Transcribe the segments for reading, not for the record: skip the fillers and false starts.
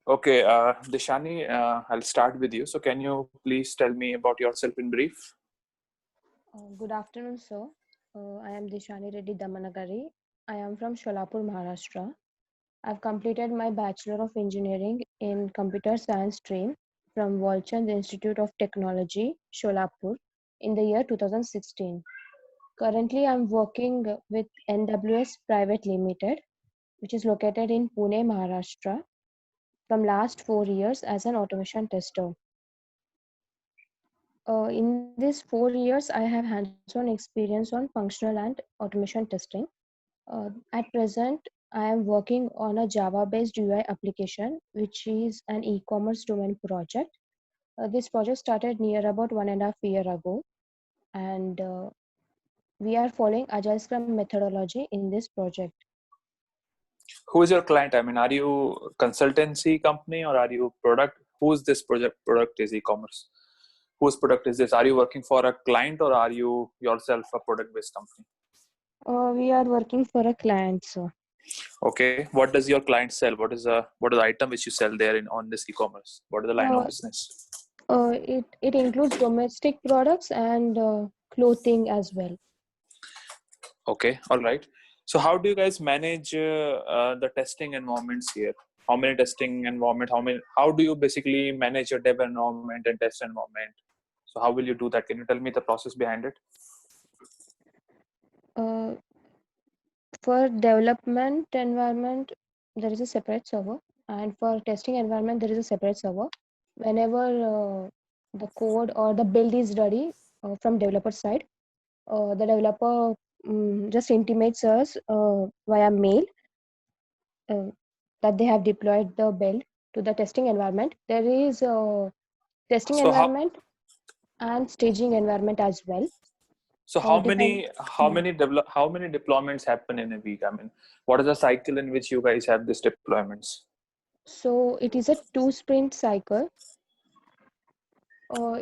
Okay, Dishani, I'll start with you. So can you please tell me about yourself in brief? Good afternoon, sir. I am Dishani Reddy Damanagari. I am from Sholapur, Maharashtra. I've completed my Bachelor of Engineering in Computer Science stream from Walchand Institute of Technology, Sholapur, in the year 2016. Currently, I'm working with NWS Private Limited, which is located in Pune, Maharashtra, from last 4 years as an automation tester. In these 4 years, I have hands-on experience on functional and automation testing. At present, I am working on a Java-based UI application, which is an e-commerce domain project. This project started near about 1.5 years ago, and we are following Agile Scrum methodology in this project. Who is your client? I mean, are you consultancy company or are you product? Who's this product is e-commerce? Whose product is this? Are you working for a client or are you yourself a product-based company? We are working for a client, so. Okay, what does your client sell? What is the item which you sell there on this e-commerce? What is the line of business? It includes domestic products and clothing as well. Okay, all right. So how do you guys manage the testing environments here? How many testing environment? How do you basically manage your dev environment and test environment? So how will you do that? Can you tell me the process behind it? Uh, for development environment, there is a separate server, and for testing environment, there is a separate server. Whenever the code or the build is ready from developer side, the developer just intimates us via mail uh, that they have deployed the build to the testing environment. There is a testing So environment and staging environment as well. so Depend. how many deployments happen in a week? I mean, what is the cycle in which you guys have these deployments? So it is a 2 sprint cycle. Uh,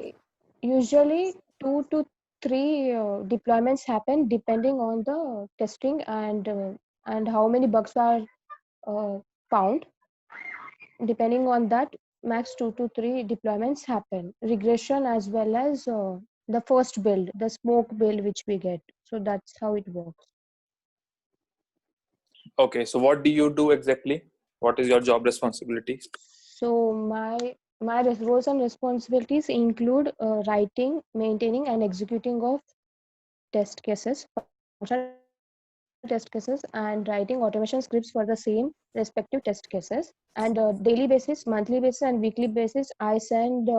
Usually 2 to 3 deployments happen depending on the testing and how many bugs are found. Depending on that, max 2 to 3 deployments happen. Regression as well as the first build, the smoke build which we get. So that's how it works. Okay, so what do you do exactly? What is your job responsibility? So my roles and responsibilities include writing, maintaining, and executing of test cases, functional test cases, and writing automation scripts for the same respective test cases. And daily basis, monthly basis, and weekly basis, I send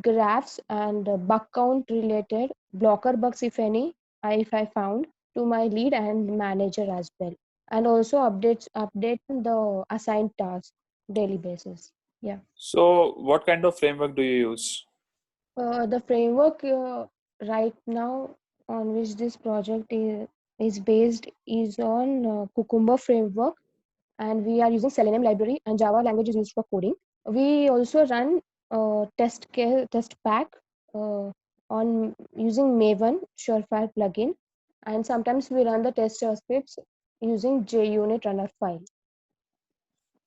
graphs and bug count related blocker bugs, if any, if I found, to my lead and manager as well. And also update the assigned task daily basis. Yeah. So what kind of framework do you use? The framework right now on which this project is based is on Cucumber framework, and we are using Selenium library, and Java language is used for coding. We also run test pack uh, on using Maven Surefire plugin, and sometimes we run the test scripts using JUnit runner file.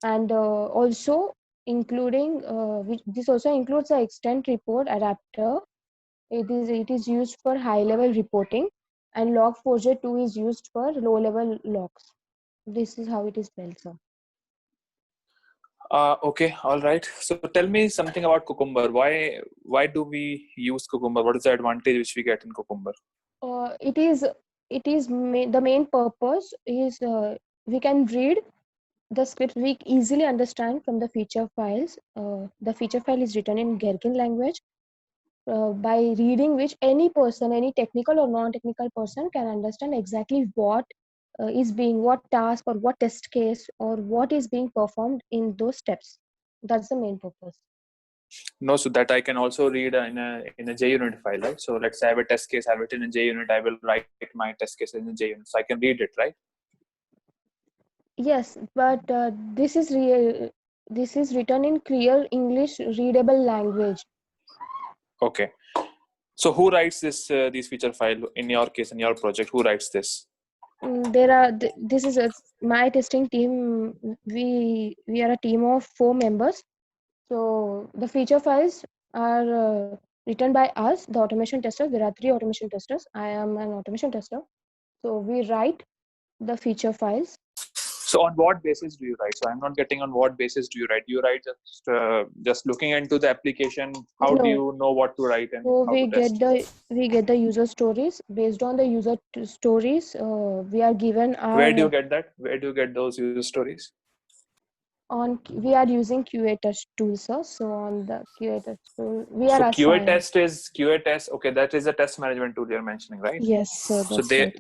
And also including this also includes the extent report adapter. It is used for high level reporting, and Log4j 2 is used for low level logs. This is how it is built, sir. Okay, all right. So tell me something about Cucumber. Why do we use Cucumber? What is the advantage which we get in Cucumber? The main purpose is we can read the script, we easily understand from the feature files. The feature file is written in Gherkin language, by reading which any person, any technical or non-technical person, can understand exactly what what task or what test case or what is being performed in those steps. That's the main purpose. No, so that I can also read in a JUnit file, right? So let's say I have a test case, I have it in a JUnit, I will write my test case in a JUnit, so I can read it, right? Yes, but this is written in clear English readable language. Okay. So who writes these feature file in your case, in your project? Who writes this? This is my testing team. We are a team of 4 members. So the feature files are written by us, the automation testers. There are 3 automation testers. I am an automation tester. So we write the feature files. So on what basis do you write? So I'm not getting on what basis do you write? You write just looking into the application. How do No. you know what to write and So how to test? we get the user stories. Based on the user stories, we are given Where do our you get that? Where do you get those user stories? we are using QA test tool, sir. So on the QA test tool, we are So assigned. QA test. Okay, that is a test management tool you're mentioning, right? Yes, sir, So that's right.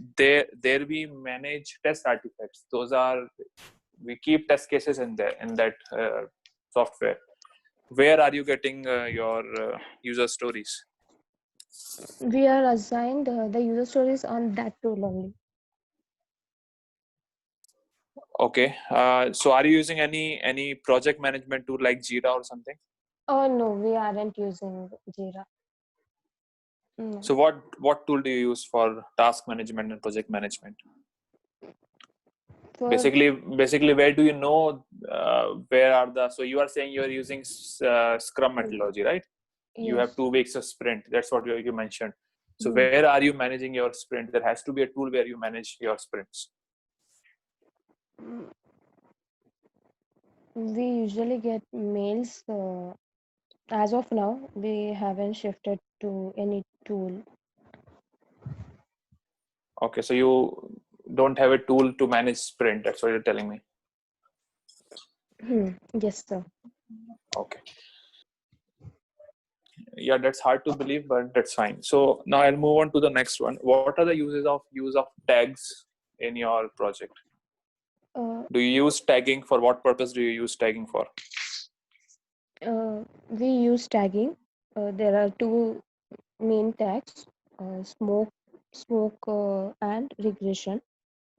there we manage test artifacts. Those are, we keep test cases in there in that software. Where are you getting your user stories? We are assigned the user stories on that tool only. Okay. So are you using any project management tool like Jira or something? Oh no, we aren't using Jira. No. So what tool do you use for task management and project management? For Basically, where do you know where are the? So you are saying you are using Scrum methodology, right? You have yes, 2 weeks of sprint. That's what you mentioned. So hmm. where are you managing your sprint? There has to be a tool where you manage your sprints. We usually get mails. As of now, we haven't shifted to any tool. Okay, so you don't have a tool to manage sprint. That's what you're telling me. Yes, sir. Okay. Yeah, that's hard to believe, but that's fine. So now I'll move on to the next one. What are the use of tags in your project? Uh, Do you use tagging? For what purpose do you use tagging for? we use tagging. There are 2 main tags: smoke, and regression.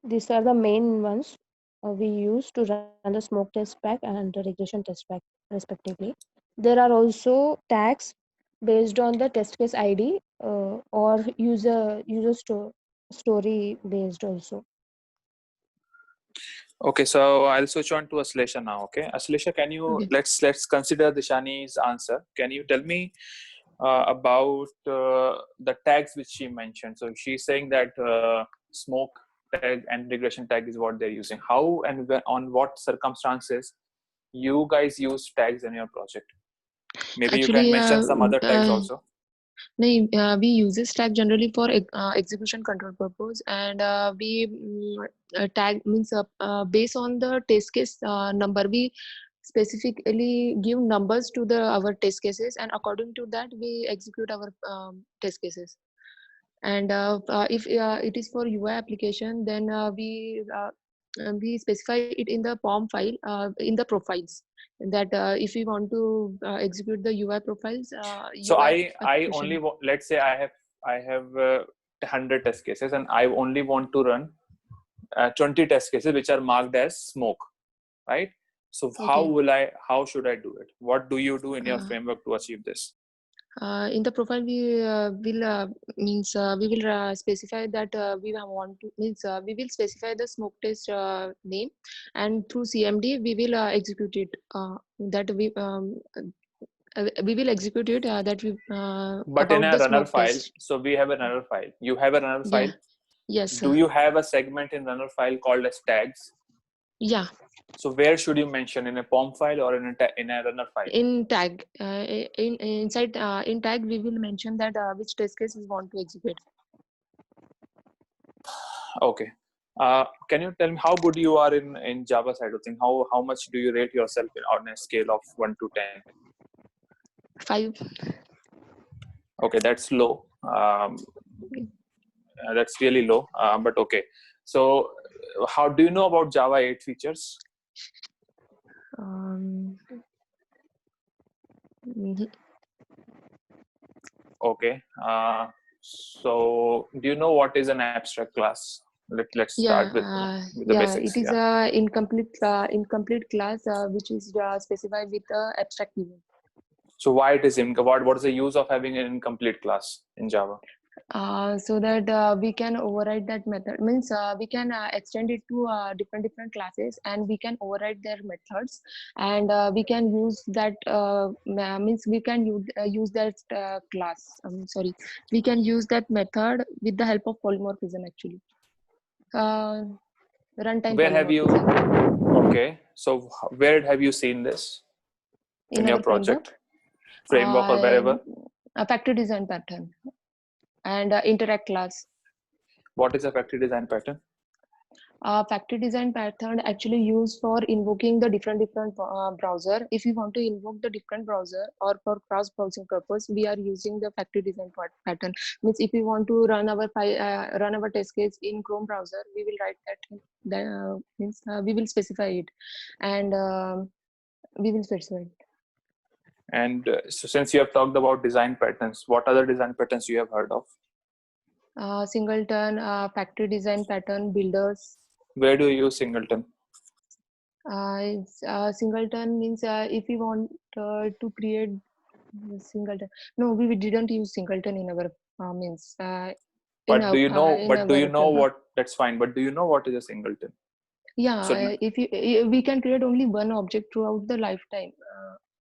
These are the main ones we use to run the smoke test pack and the regression test pack, respectively. There are also tags based on the test case ID or story based also. Okay, so I'll switch on to Aslesha now. Okay, Aslesha, can you Okay. let's consider Dishani's answer. Can you tell me about the tags which she mentioned? So she's saying that smoke tag and regression tag is what they're using. How and on what circumstances you guys use tags in your project? Maybe you can Actually, mention some other tags also. we use this tag generally for execution control purpose, and we tag means based on the test case number, we specifically give numbers to our test cases, and according to that we execute our test cases. And if it is for UI application, then we specify it in the POM file in the profiles, that if we want to execute the UI profiles, So UI I application. only let's say I have 100 test cases and I only want to run 20 test cases which are marked as smoke, right? So Okay. how should I do it? What do you do in your Uh, framework to achieve this? in the profile, we will means we will specify that we want to means we will specify the smoke test name, and through CMD we will execute it. That we will execute it that we But in about a the runner smoke file, test. so we have a runner file. You have a runner Yeah. file. Yes, Do sir. you have a segment in runner file called as tags? Yeah. So where should you mention, in a POM file or in a runner file? In tag, inside in tag, we will mention that which test case we want to execute. Okay. Can you tell me how good you are in Java side of things? How much do you rate yourself on a scale of 1 to 10? 5. Okay, that's low. That's really low. But okay. So, how do you know about Java 8 features? Mhm. Okay. So, do you know what is an abstract class? Let's Yeah, start with the basics. it is Yeah. a incomplete class which is specified with abstract event. So, why it is what is the use of having an incomplete class in Java? So that we can override that method, means we can extend it to different classes, and we can override their methods, and we can use that means we can use that class, sorry, we can use that method with the help of polymorphism actually. Runtime Where have you? polymorphism Okay, so where have you seen this in in your our project, framework, or wherever? a factory design pattern and interact class. What is a factory design pattern? Factory design pattern actually used for invoking the different browser. If you want to invoke the different browser or for cross browsing purpose, we are using the factory design pattern. Means if we want to run our test case in Chrome browser, we will write that. Means we will specify it, and we will specify it. And so since you have talked about design patterns, what other design patterns you have heard of? Singleton, factory design pattern, builders. Where do you use singleton? Singleton means if we want to create singleton. No, we didn't use singleton in our means. But do you know? In But do you our know what? That's fine. But do you know what is a singleton? yeah, So if we can create only one object throughout the lifetime.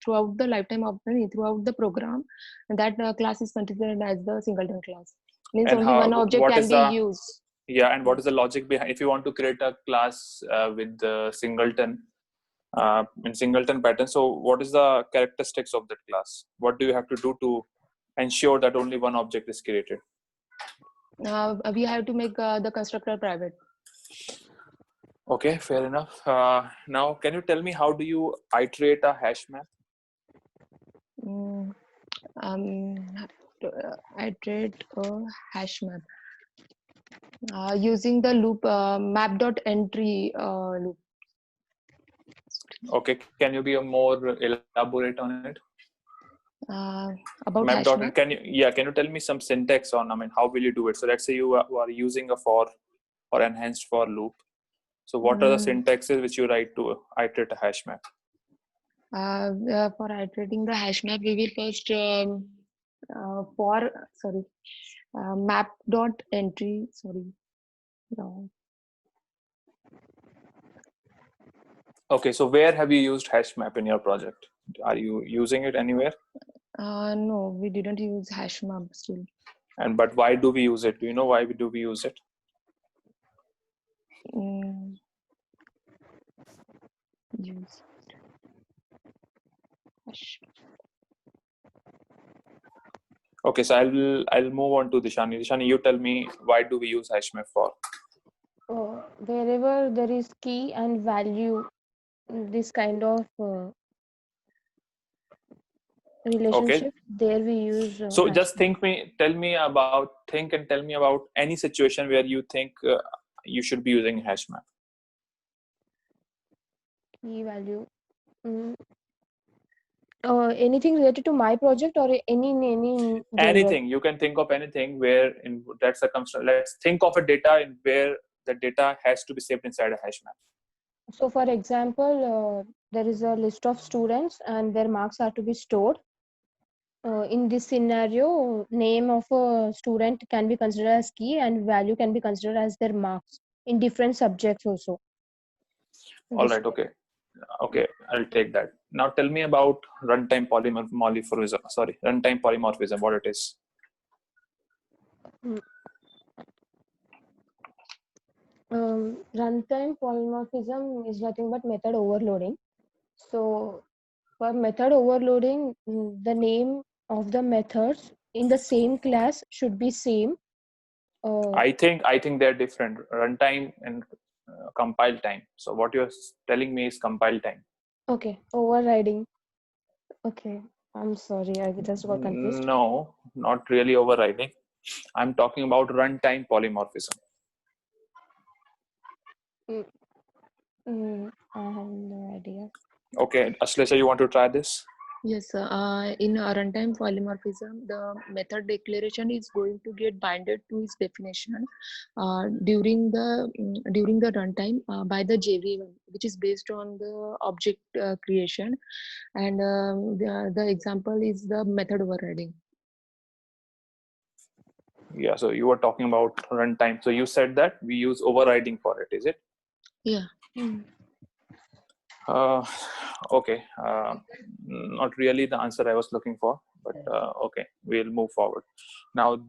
Throughout the program, that class is considered as the singleton class. Means and only one how? object What can is be the? used. Yeah, and what is Yes. the logic behind? If you want to create a class with the singleton in singleton pattern, so what is the characteristics of that class? What do you have to do to ensure that only one object is created? We have to make the constructor private. Okay, fair enough. Now, can you tell me how do you iterate a hash map? Mm, iterate a hash map using the loop map.entry loop. Okay, can you be a more elaborate on it? About Map hash dot. map. Can you tell me some syntax on? I mean, how will you do it? So let's say you are using a for or enhanced for loop. So what are the syntaxes which you write to iterate a hash map? For iterating the hash map, we will first map.entry. Sorry. No. Okay, so where have you used hash map in your project? Are you using it anywhere? No, we didn't use hash map still. And but why do we use it? Do you know why do we use it? Use hash. Okay, so I'll move on to Dishani. Dishani, you tell me why do we use hash map for? Wherever there is key and value, this kind of relationship, there we use So hash just map. tell me about any situation where you think you should be using hash map. Key value. Anything related to my project or any general? Anything, you can think of anything where in that circumstance. Let's think of a data in where the data has to be saved inside a hash map. So for example, there is a list of students and their marks are to be stored. In this scenario, name of a student can be considered as key and value can be considered as their marks in different subjects also. All right, okay, I'll take that. Now tell me about runtime polymorphism, what it is. Runtime polymorphism is nothing but method overloading. So for method overloading, the name of the methods in the same class should be same. I think they're different. Runtime and compile time. So what you're telling me is compile time. Okay, overriding. Okay, I'm sorry, I just got confused. No, not really overriding. I'm talking about runtime polymorphism. I have no idea. Okay, Ashlesha, you want to try this? Yes, in a runtime polymorphism, the method declaration is going to get binded to its definition during the runtime by the JVM, which is based on the object creation, and the example is the method overriding. Yeah, so you were talking about runtime. So you said that we use overriding for it, is it? Yeah. Uh, okay, not really the answer I was looking for, but okay, we'll move forward. Now,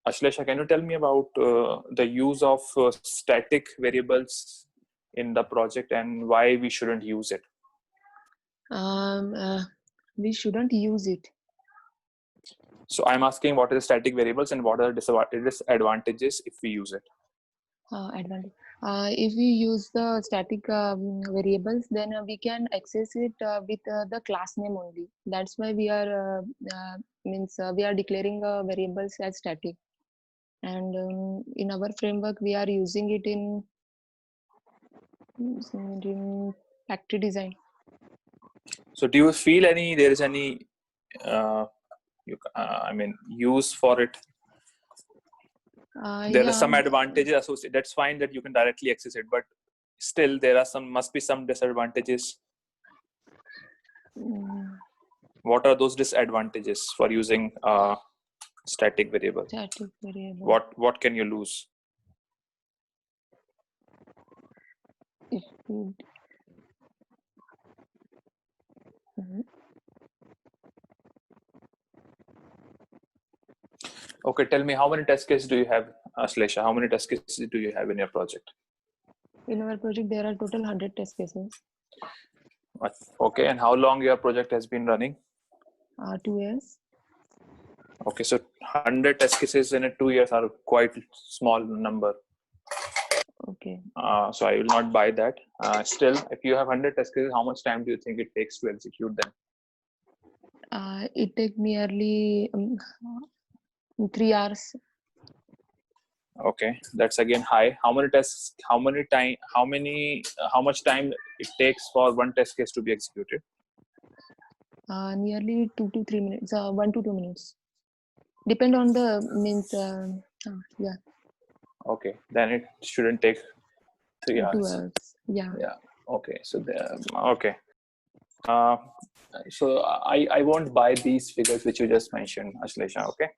Ashlesha, can you tell me about the use of static variables in the project and why we shouldn't use it? We shouldn't use it. So I'm asking what are the static variables and what are the disadvantages if we use it? Advantage. If we use the static variables, then we can access it with the class name only. That's why we are we are declaring variables as static. And in our framework, we are using it in factory design. So do you feel there is any use for it? There are some advantages associated. That's fine that you can directly access it, but still there are must be some disadvantages. What are those disadvantages for using static variable? Static variable. What can you lose? If we Okay, tell me, how many test cases do you have, Ashlesha? How many test cases do you have in your project? In our project, there are total 100 test cases. Okay, and how long your project has been running? 2 years. Okay, so 100 test cases in 2 years are quite small number. Okay. So I will not buy that. Still, if you have 100 test cases, how much time do you think it takes to execute them? It takes nearly 3 hours. Okay, that's again high. How many tests? How much time it takes for one test case to be executed? Nearly 2 to 3 minutes. 1 to 2 minutes. Depend on the yeah. Okay, then it shouldn't take 3 hours. 2 hours. Yeah. Yeah. Okay. So okay. So I won't buy these figures which you just mentioned, Ashlesha. Okay.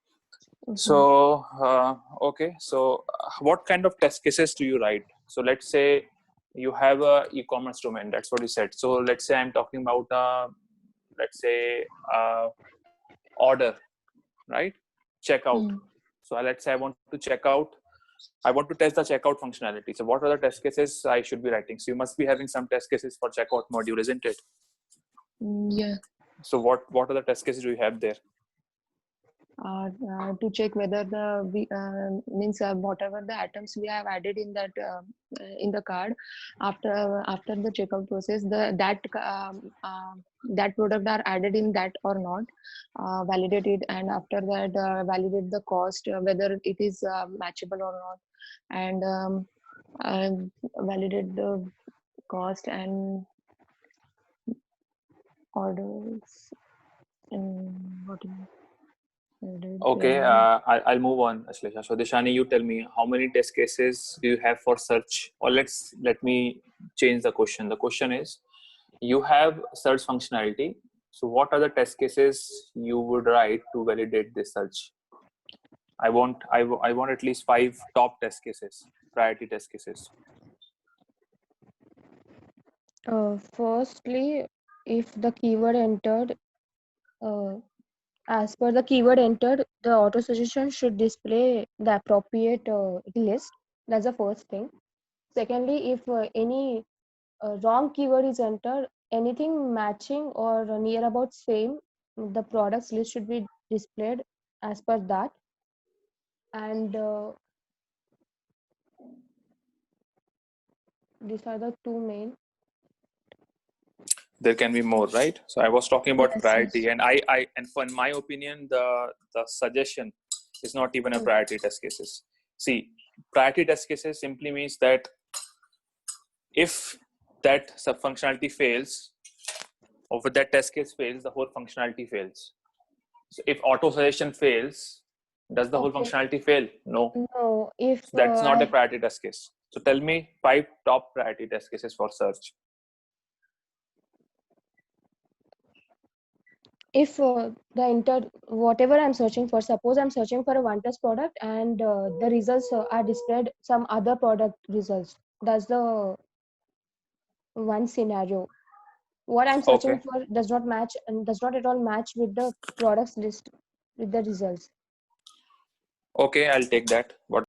So okay. So what kind of test cases do you write? So let's say you have a e-commerce domain. That's what you said. So let's say I'm talking about let's say order, right? Checkout. So let's say I want to check out. I want to test the checkout functionality. So what are the test cases I should be writing? So you must be having some test cases for checkout module, isn't it? Yeah. So what are the test cases do you have there? To check whether whatever the items we have added in that in the card after the checkout process, that product are added in that or not, validate it, and after that validate the cost, whether it is matchable or not, and validate the cost and orders and what else? Okay, I'll move on, Ashlesha. So Dishani, you tell me, how many test cases do you have for search? Or let me change the question. The question is, you have search functionality. So what are the test cases you would write to validate this search? I want at least 5 top test cases, priority test cases. Firstly, if the keyword entered, as per the keyword entered, the auto suggestion should display the appropriate list. That's the first thing. Secondly, if any wrong keyword is entered, anything matching or near about same, the products list should be displayed as per that. And these are the two main. There can be more, right? So I was talking about priority, yes. and I for in my opinion, the suggestion is not even a priority test cases. See, priority test cases simply means that if that sub functionality fails, or if that test case fails, the whole functionality fails. So if auto suggestion fails, does the whole functionality fail? No. No, if So that's not a priority test case. So tell me 5 top priority test cases for search. if whatever I'm searching for, suppose I'm searching for a OnePlus product and the results are displayed some other product results. That's the one scenario. What I'm searching Okay. for does not match and does not at all match with the products list with the results. Okay, I'll take that. What?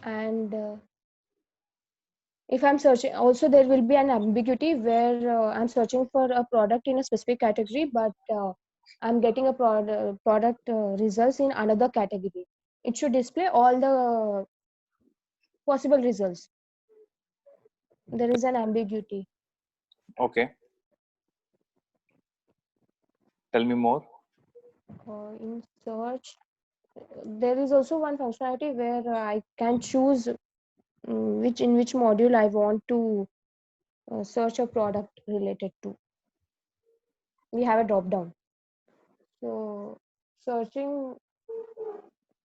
And if I'm searching, also there will be an ambiguity where I'm searching for a product in a specific category, but I'm getting a product results in another category. It should display all the possible results. There is an ambiguity. Okay. Tell me more. In search, there is also one functionality where I can choose which module I want to search a product related to. We have a drop down. So searching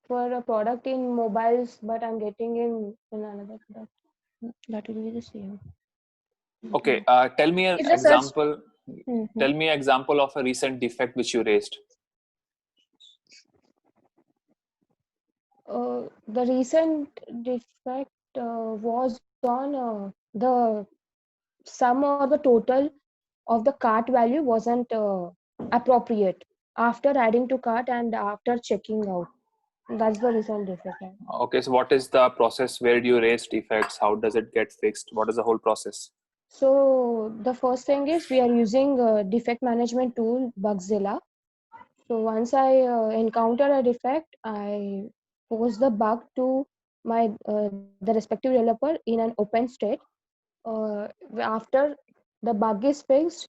for a product in mobiles, but I'm getting in another product. That will be the same. Okay. Tell me an If the search, example. Mhm. Tell me an example of a recent defect which you raised. The recent defect was on the sum or the total of the cart value wasn't appropriate after adding to cart and after checking out. That's the recent defect. Okay. So what is the process? Where do you raise defects? How does it get fixed? What is the whole process? So the first thing is we are using a defect management tool, Bugzilla. So once I encounter a defect, I post the bug to my the respective developer in an open state. After the bug is fixed,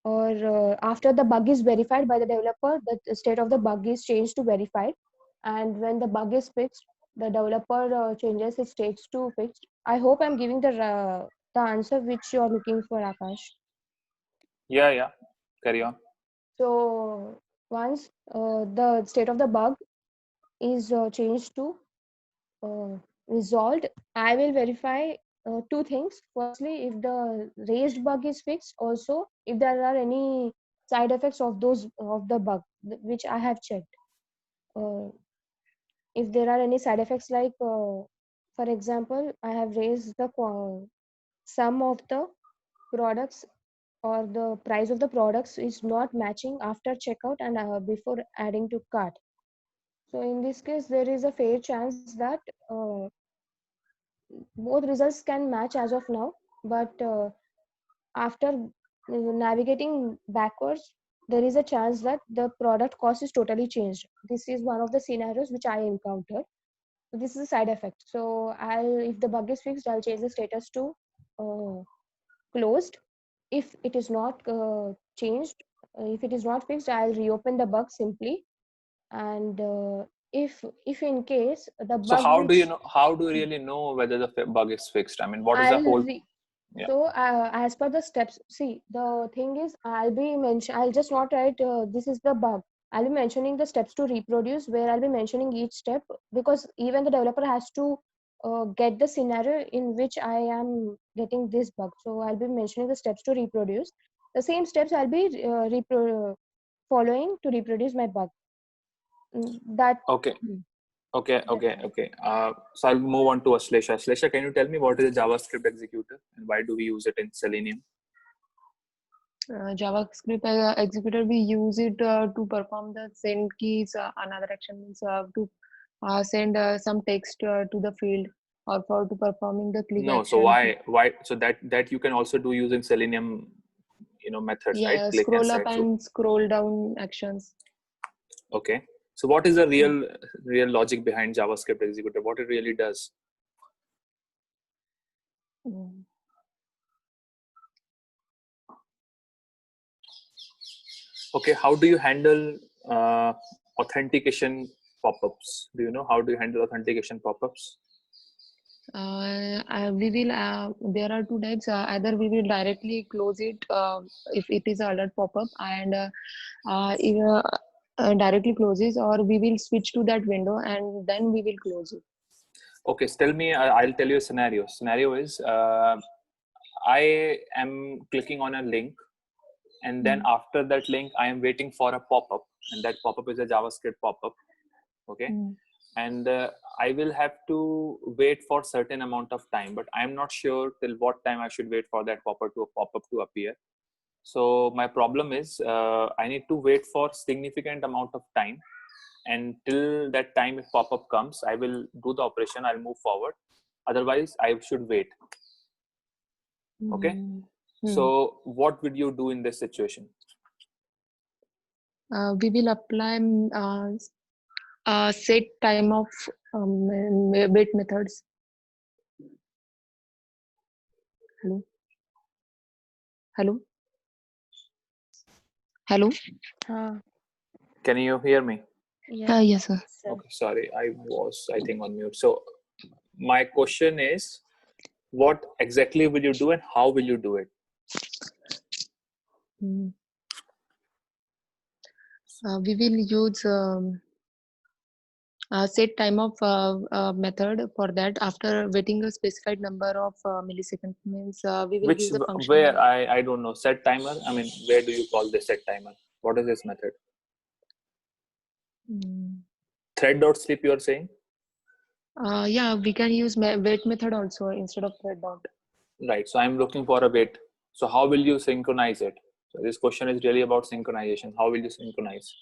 or after the bug is verified by the developer, the state of the bug is changed to verified. And when the bug is fixed, the developer changes its states to fixed. I hope I'm giving the answer which you are looking for, Akash. Yeah. Yeah. Carry on. So once the state of the bug is changed to uh, resolved, I will verify two things. Firstly, if the raised bug is fixed, also if there are any side effects of those of the bug which I have checked. Uh, if there are any side effects like, for example, I have raised the sum of the products or the price of the products is not matching after checkout and before adding to cart. So in this case, there is a fair chance that both results can match as of now, but after navigating backwards, there is a chance that the product cost is totally changed. This is one of the scenarios which I encountered. So this is a side effect. So if the bug is fixed, I'll change the status to uh, closed. If it is not changed, if it is not fixed, I'll reopen the bug simply. And if in case the So bug how do you which know? How do you really know whether the bug is fixed? I mean, what is the I'll whole? re- Yeah. so as per the steps, see, the thing is I'll just not write this is the bug. I'll be mentioning the steps to reproduce, where I'll be mentioning each step, because even the developer has to get the scenario in which I am getting this bug. So I'll be mentioning the steps to reproduce. The same steps I'll be following to reproduce my bug. That Okay. Hmm, Okay. that's Okay. all. Okay. So I'll move on to Aslesha. Aslesha, can you tell me what is a JavaScript executor and why do we use it in Selenium? JavaScript executor, we use it to perform the send keys. Another action means to send some text to the field, or for to performing the click No. So action. why? So that you can also do using Selenium, methods, right? Yeah, Click and scroll up set. So and scroll down actions. okay. So what is the real logic behind JavaScript executor? What it really does? Mm. Okay. How do you handle authentication pop-ups? Do you know how do you handle authentication pop-ups? We will there are two types. Either we will directly close it if it is a alert pop-up, and if, directly closes, or we will switch to that window and then we will close it. Okay, so tell me, I'll tell you a scenario. Scenario is I am clicking on a link and then after that link I am waiting for a pop-up, and that pop-up is a JavaScript pop-up. Okay. And I will have to wait for certain amount of time, but I'm not sure till what time I should wait for that pop-up to appear. So my problem is I need to wait for significant amount of time, and till that time, if pop-up comes, I will do the operation, I'll move forward. Otherwise I should wait. Okay. So what would you do in this situation? We will apply set time of wait methods. Hello. Hello. Hello. Can you hear me? Yes, sir. Okay, sorry, I was, I think, on mute. So my question is, what exactly will you do and how will you do it? We will use set time of method for that. After waiting a specified number of milliseconds, means we will use the function. Where I don't know, set timer. I mean, where do you call this set timer? What is this method? Thread.sleep, you are saying? Yeah, we can use wait method also instead of thread dot. Right. So I'm looking for a wait. So how will you synchronize it? So this question is really about synchronization. How will you synchronize?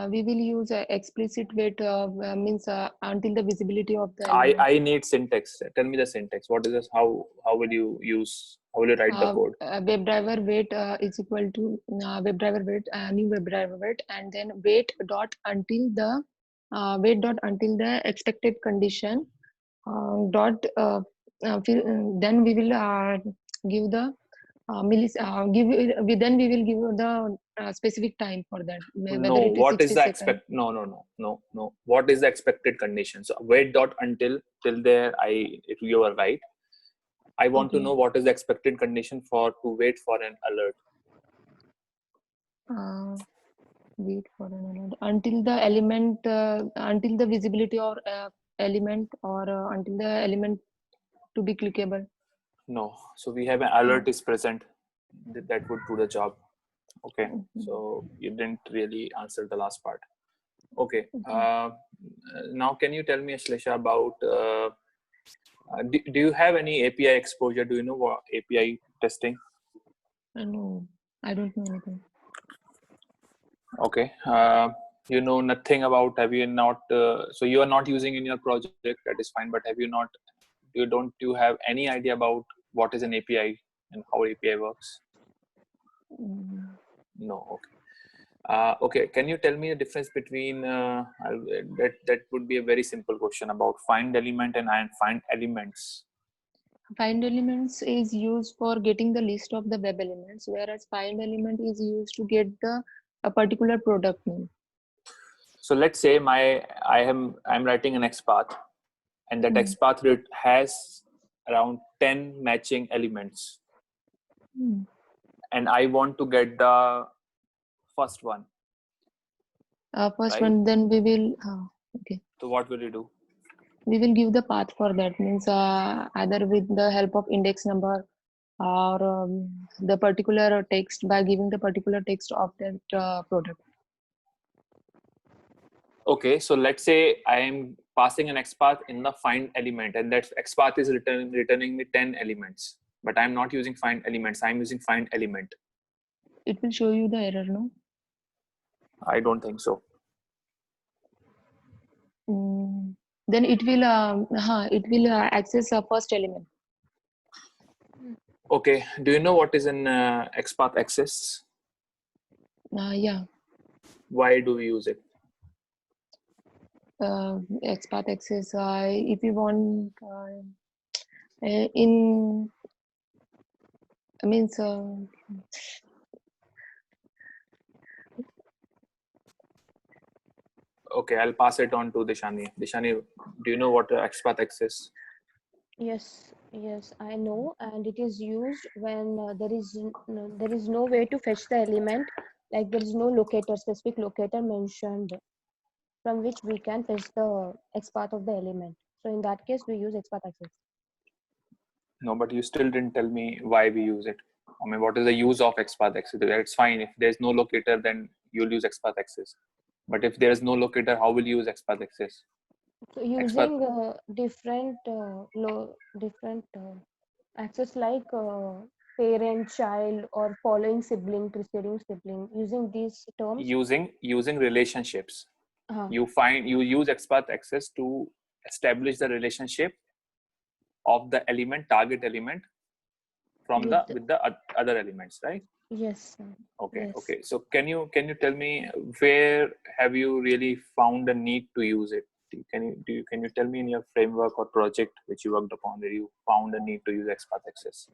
We will use explicit wait means until the visibility of the I need syntax. Tell me the syntax. What is this? How will you use? How will you write the code? WebDriver wait is equal to WebDriver wait, new WebDriver wait, and then wait dot until the expected condition dot then we will give the then we will give the specific time for that. No, what is the expect? No. What is the expected condition? So wait dot until till there. If you are right, I want to know what is the expected condition to wait for an alert. Wait for an alert until the element until the visibility or element or until the element to be clickable. No, so we have an alert is present. That would do the job. Okay, so you didn't really answer the last part. Okay, now can you tell me, Ashlesha, about do you have any API exposure? Do you know what API testing? No, I don't know anything. Okay, you know nothing about, have you not, so you are not using in your project, that is fine, but have you not, you have any idea about what is an API and how API works? No, okay. Okay, can you tell me the difference between, that would be a very simple question, about find element and find elements. Find elements is used for getting the list of the web elements, whereas find element is used to get a particular product name. So let's say I'm writing an XPath, and that XPath has around 10 matching elements, and I want to get the first one. First one, then we will okay. So what will you do? We will give the path for that, means either with the help of index number or the particular text, by giving the particular text of that product. Okay, so let's say I am passing an XPath in the find element, and that XPath is returning me 10 elements, but I'm not using find elements, I'm using find element. It will show you the error, no? I don't think so. Then it will access a first element. Okay, do you know what is an XPath access? Yeah. Why do we use it? XPath access, if you want Okay, I'll pass it on to Dishani. Dishani, do you know what XPath access? Yes, I know, and it is used when there is no way to fetch the element, like there is no specific locator mentioned from which we can fetch the XPath of the element. So in that case, we use XPath access. No, but you still didn't tell me why we use it. I mean, what is the use of XPath access? It's fine. If there's no locator, then you'll use XPath access. But if there's no locator, how will you use XPath access? So using different access like parent, child, or following sibling, preceding sibling, using these terms. Using relationships. Uh-huh. You use XPath access to establish the relationship of the target element from with the other elements, right? Yes. Okay. Yes. Okay. So can you tell me where have you really found a need to use it? Can you tell me in your framework or project which you worked upon where you found a need to use XPath access?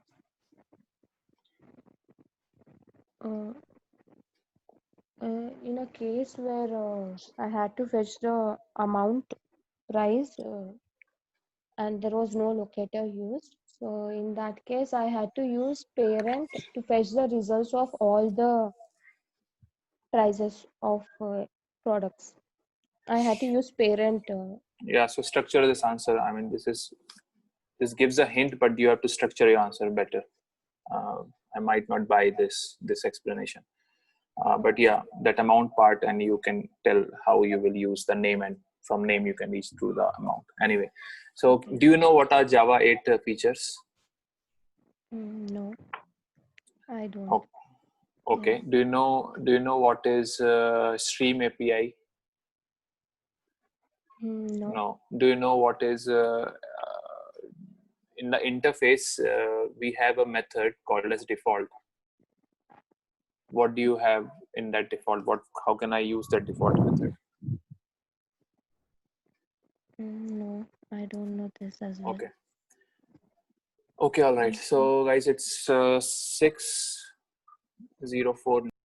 In a case where I had to fetch the amount price and there was no locator used. So in that case, I had to use parent to fetch the results of all the prices of products. I had to use parent. Yeah. So structure this answer. I mean, this gives a hint, but you have to structure your answer better. I might not buy this explanation. But yeah, that amount part, and you can tell how you will use the name, and from name you can reach to the amount. Anyway, so Okay. do you know what are Java 8 features? No, I don't. Oh, okay. Yeah. Do you know what is Stream API? No. No. Do you know what is in the interface? We have a method called as default. What do you have in that default? How can I use that default method? No, I don't know this as well. Okay, all right. So guys, it's 6:04